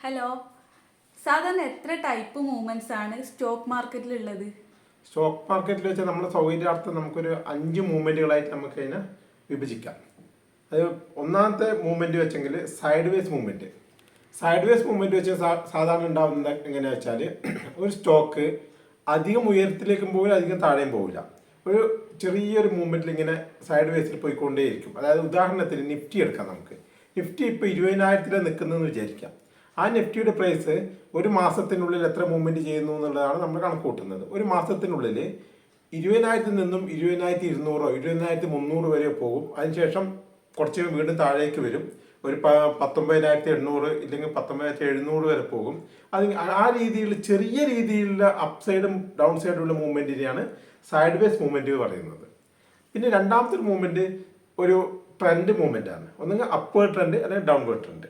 Hello, സാധാരണ എത്ര type movements ആണ് സ്റ്റോക്ക് മാർക്കറ്റിലുള്ളത്? സ്റ്റോക്ക് മാർക്കറ്റിൽ വെച്ചാൽ നമ്മുടെ സൗകര്യാർത്ഥം നമുക്കൊരു 5 മൂവ്മെന്റുകളായിട്ട് നമുക്ക് അതിനെ വിഭജിക്കാം. അത് ഒന്നാമത്തെ മൂവ്മെന്റ് വെച്ചെങ്കിൽ side vase movement. Side vase movement വെച്ച് സാധാരണ ഉണ്ടാകുന്നത് എങ്ങനെയാ വെച്ചാൽ ഒരു സ്റ്റോക്ക് അധികം ഉയരത്തിലേക്കും പോകില്ല, അധികം താഴെയും പോകില്ല. ഒരു ചെറിയൊരു മൂവ്മെന്റിൽ ഇങ്ങനെ സൈഡ് വേസിൽ പോയിക്കൊണ്ടേയിരിക്കും. അതായത് ഉദാഹരണത്തിന് നിഫ്റ്റി എടുക്കാം. നമുക്ക് നിഫ്റ്റി ഇപ്പോൾ 20,000 നിൽക്കുന്നതെന്ന് വിചാരിക്കാം. ആ നിഫ്റ്റിയുടെ പ്രൈസ് ഒരു മാസത്തിനുള്ളിൽ എത്ര മൂവ്മെന്റ് ചെയ്യുന്നു എന്നുള്ളതാണ് നമ്മൾ കണക്ക് കൂട്ടുന്നത്. ഒരു മാസത്തിനുള്ളിൽ 20,000 നിന്നും 20,200 20,300 വരെ പോകും. അതിനുശേഷം കുറച്ച് വീണ്ടും താഴേക്ക് വരും. ഒരു 19,800 ഇല്ലെങ്കിൽ 19,700 വരെ പോകും. അത് ആ രീതിയിൽ ചെറിയ രീതിയിലുള്ള അപ്പ് സൈഡും ഡൗൺ സൈഡുള്ള മൂവ്മെന്റിനെയാണ് സൈഡ് വേസ് മൂവ്മെന്റ് പറയുന്നത്. പിന്നെ രണ്ടാമത്തെ മൂവ്മെന്റ് ഒരു ട്രെൻഡ് മൂവ്മെന്റ് ആണ്. ഒന്നുകിൽ അപ്വേർഡ് ട്രെൻഡ് അല്ലെങ്കിൽ ഡൗൺവേർഡ് ട്രെൻഡ്.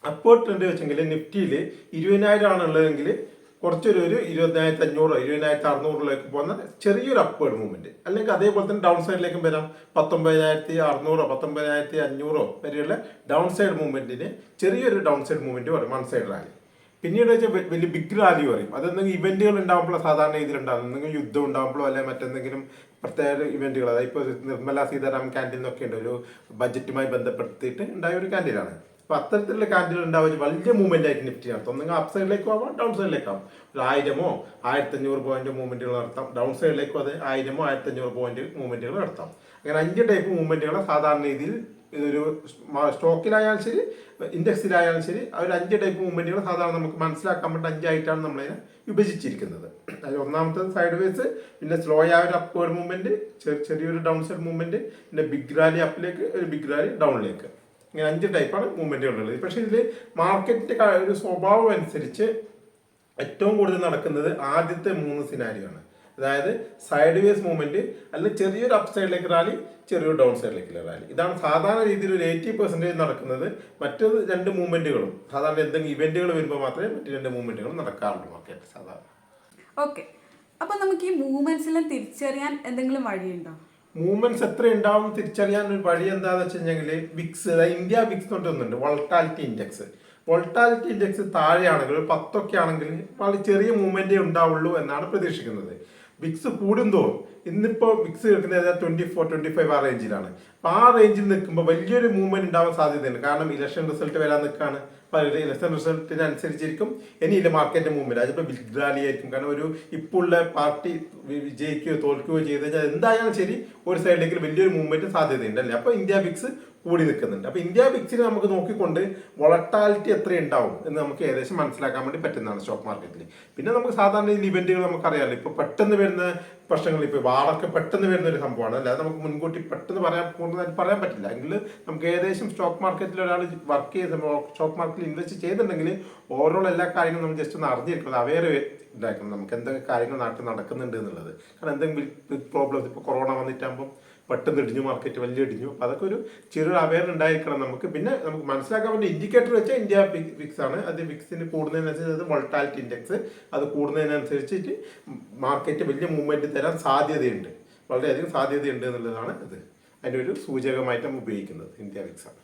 അപ്വേർഡ് ട്രെൻഡ് വെച്ചെങ്കിൽ നിഫ്റ്റിയിൽ 20,000 ആണുള്ളതെങ്കിൽ കുറച്ചൊരു 20,500 20,600 പോകുന്ന ചെറിയൊരു അപ്വേർഡ് മൂവ്മെന്റ്. അല്ലെങ്കിൽ അതേപോലെ തന്നെ ഡൗൺ സൈഡിലേക്കും വരാം. 19,600 19,500 വരെയുള്ള ഡൗൺ സൈഡ് മൂവ്മെന്റിന് ചെറിയൊരു ഡൗൺ സൈഡ് മൂവ്മെന്റ് പറയും, വൺ സൈഡ് റാലി. പിന്നീട് വെച്ചാൽ വലിയ ബിഗ് റാലി പറയും. അതെന്തെങ്കിലും ഇവന്റുകൾ ഉണ്ടാകുമ്പോഴോ സാധാരണ ഇതിലുണ്ടാകും. എന്തെങ്കിലും യുദ്ധം ഉണ്ടാകുമ്പോഴോ അല്ലെങ്കിൽ മറ്റെന്തെങ്കിലും പ്രത്യേക ഇവന്റുകൾ. അതായത് ഇപ്പോൾ നിർമ്മല സീതാരാമൻ ക്യാൻറ്റീൻ എന്നൊക്കെ ഉണ്ട്, ഒരു ബജറ്റുമായി ബന്ധപ്പെടുത്തിയിട്ട് ഉണ്ടായ ഒരു ക്യാൻറ്റീനാണ്. അപ്പോൾ അത്തരത്തിലുള്ള ക്യാൻറ്റീൻ ഉണ്ടാവുക വലിയ മൂവ്മെന്റ് ആയിട്ട് നിഫ്റ്റി നടത്തും. ഒന്നെങ്കിൽ അപ്പ് സൈഡിലേക്കും ആവാം, ഡൗൺ സൈഡിലേക്കും ആവാം. ഒരു 1000 1,500 പോയിന്റ് മൂവ്മെന്റുകൾ നടത്താം. ഡൗൺ സൈഡിലേക്കും അത് 1000 1,500 പോയിന്റ് മൂവ്മെന്റുകൾ നടത്താം. അങ്ങനെ 5 ടൈപ്പ് മൂവ്മെന്റുകളെ സാധാരണ രീതിയിൽ ഇതൊരു സ്റ്റോക്കിലായാലും ശരി ഇൻഡെക്സിലായാലും ശരി ഒരു 5 ടൈപ്പ് മൂവ്മെന്റുകൾ സാധാരണ നമുക്ക് മനസ്സിലാക്കാൻ വേണ്ടി 5 ആയിട്ടാണ് നമ്മളതിനെ വിഭജിച്ചിരിക്കുന്നത്. അതിൽ ഒന്നാമത്തത് സൈഡ് വേസ്, പിന്നെ സ്ലോ ആയ ഒരു അപ്വേർഡ് മൂവ്മെന്റ്, ചെറിയൊരു ഡൗൺ സൈഡ് മൂവ്മെന്റ്, പിന്നെ ബിഗ് റാലി അപ്പിലേക്ക്, ഒരു ബിഗ് റാലി ഡൗണിലേക്ക്. ഇങ്ങനെ 5 ടൈപ്പാണ് മൂവ്മെന്റുകളുള്ളത്. പക്ഷേ ഇതിൽ മാർക്കറ്റിന്റെ ഒരു സ്വഭാവം അനുസരിച്ച് ഏറ്റവും കൂടുതൽ നടക്കുന്നത് ആദ്യത്തെ 3 സിനാരിയോ ആണ്. അതായത് സൈഡ് വേസ് മൂവ്മെന്റ്, അല്ലെങ്കിൽ ചെറിയൊരു അപ്പ് സൈഡിലേക്ക് റാലി, ചെറിയൊരു ഡൗൺ സൈഡിലേക്കുള്ള റാലി. ഇതാണ് സാധാരണ രീതിയിൽ ഒരു 80% നടക്കുന്നത്. മറ്റു 2 മൂവ്മെന്റുകളും സാധാരണ എന്തെങ്കിലും ഇവന്റുകൾ വരുമ്പോൾ മാത്രമേ മറ്റു 2 മൂവ്മെന്റുകളും നടക്കാറുള്ളൂ മാർക്കറ്റ് സാധാരണ. ഓക്കെ, അപ്പൊ നമുക്ക് ഈ മൂവ്മെന്റ്സിലും തിരിച്ചറിയാൻ എന്തെങ്കിലും വഴിയുണ്ടോ? മൂവ്മെന്റ്സ് എത്ര ഉണ്ടാവും തിരിച്ചറിയാൻ ഒരു വഴി എന്താണെന്ന് വെച്ച് കഴിഞ്ഞാൽ വിക്സ്, അതായത് ഇന്ത്യ വിക്സ് എന്ന് പറഞ്ഞിട്ടുണ്ട്, വോൾട്ടാലിറ്റി ഇൻഡെക്സ്. വോൾട്ടാലിറ്റി ഇൻഡെക്സ് താഴെയാണെങ്കിൽ ഒരു 10 ഒക്കെ ആണെങ്കിൽ വളരെ ചെറിയ മൂവ്മെന്റേ ഉണ്ടാവുള്ളൂ എന്നാണ് പ്രതീക്ഷിക്കുന്നത്. വിക്സ് കൂടുന്തോറും ഇന്നിപ്പോൾ വിക്സ് കിടക്കുന്നത് 24-25 ആ റേഞ്ചിലാണ്. അപ്പോൾ ആ റേഞ്ചിൽ നിൽക്കുമ്പോൾ വലിയൊരു മൂവ്മെന്റ് ഉണ്ടാവാൻ സാധ്യതയുണ്ട്. കാരണം ഇലക്ഷൻ റിസൾട്ട് വരാൻ നിൽക്കുകയാണ്. അപ്പോൾ ഇലക്ഷൻ റിസൾട്ടിനനുസരിച്ചിരിക്കും ഇനിയില്ല മാർക്കറ്റ് മൂവ്മെന്റ്. അതിപ്പോൾ ബിഗ് റാലി ആയിരിക്കും. കാരണം ഒരു ഇപ്പോൾ ഉള്ള പാർട്ടി വിജയിക്കുകയോ തോൽക്കുകയോ ചെയ്ത് കഴിഞ്ഞാൽ എന്തായാലും ശരി ഒരു സൈഡിലേക്ക് വലിയൊരു മൂവ്മെന്റ് സാധ്യതയുണ്ട് അല്ലേ. അപ്പോൾ ഇന്ത്യ വിക്സ് കൂടി നിൽക്കുന്നുണ്ട്. അപ്പോൾ ഇന്ത്യ വിക്സിനെ നമുക്ക് നോക്കിക്കൊണ്ട് വോളറ്റാലിറ്റി എത്ര ഉണ്ടാവും എന്ന് നമുക്ക് ഏകദേശം മനസ്സിലാക്കാൻ വേണ്ടി പറ്റുന്നതാണ് സ്റ്റോക്ക് മാർക്കറ്റിൽ. പിന്നെ നമുക്ക് സാധാരണ ഈ ഇവന്റുകൾ നമുക്കറിയാമല്ലോ. ഇപ്പോൾ പെട്ടെന്ന് വരുന്ന പ്രശ്നങ്ങൾ, ഇപ്പോൾ വാറൊക്കെ പെട്ടെന്ന് വരുന്ന ഒരു സംഭവമാണ്. അല്ലാതെ നമുക്ക് മുൻകൂട്ടി പെട്ടെന്ന് പറയാൻ പറ്റില്ല. എങ്കിൽ നമുക്ക് ഏകദേശം സ്റ്റോക്ക് മാർക്കറ്റിൽ ഒരാൾ വർക്ക് ചെയ്ത് സ്റ്റോക്ക് മാർക്കറ്റിൽ ഇൻവെസ്റ്റ് ചെയ്യുന്നുണ്ടെങ്കിൽ ഓവറോൾ എല്ലാ കാര്യങ്ങളും നമ്മൾ ജസ്റ്റ് ഒന്ന് അറിഞ്ഞിരിക്കുന്നത്, അവെയർ ഉണ്ടാക്കണം നമുക്ക് എന്തൊക്കെ കാര്യങ്ങൾ നാട്ടിൽ നടക്കുന്നുണ്ട് എന്നുള്ളത്. കാരണം എന്തെങ്കിലും ബിഗ് പ്രോബ്ലംസ്, ഇപ്പോൾ കൊറോണ വന്നിട്ടാകുമ്പോൾ പെട്ടെന്ന് ഇടിഞ്ഞു മാർക്കറ്റ്, വലിയ ഇടിഞ്ഞു. അപ്പോൾ അതൊക്കെ ഒരു ചെറിയൊരു അവെയർ ഉണ്ടായിരിക്കണം നമുക്ക്. പിന്നെ നമുക്ക് മനസ്സിലാക്കാൻ വേണ്ടി ഇൻഡിക്കേറ്റർ വെച്ചാൽ ഇന്ത്യ വിക്സ് ആണ്. അത് വിക്സിന് കൂടുന്നതിനനുസരിച്ച് അത് വോൾട്ടാലിറ്റി ഇൻഡെക്സ്, അത് കൂടുന്നതിനനുസരിച്ചിട്ട് മാർക്കറ്റ് വലിയ മൂവ്മെന്റ് തരാൻ സാധ്യതയുണ്ട്, വളരെയധികം സാധ്യതയുണ്ട് എന്നുള്ളതാണ് ഇത്. അതിൻ്റെ ഒരു സൂചകമായിട്ട് നമ്മൾ ഉപയോഗിക്കുന്നത് ഇന്ത്യ വിക്സ് ആണ്.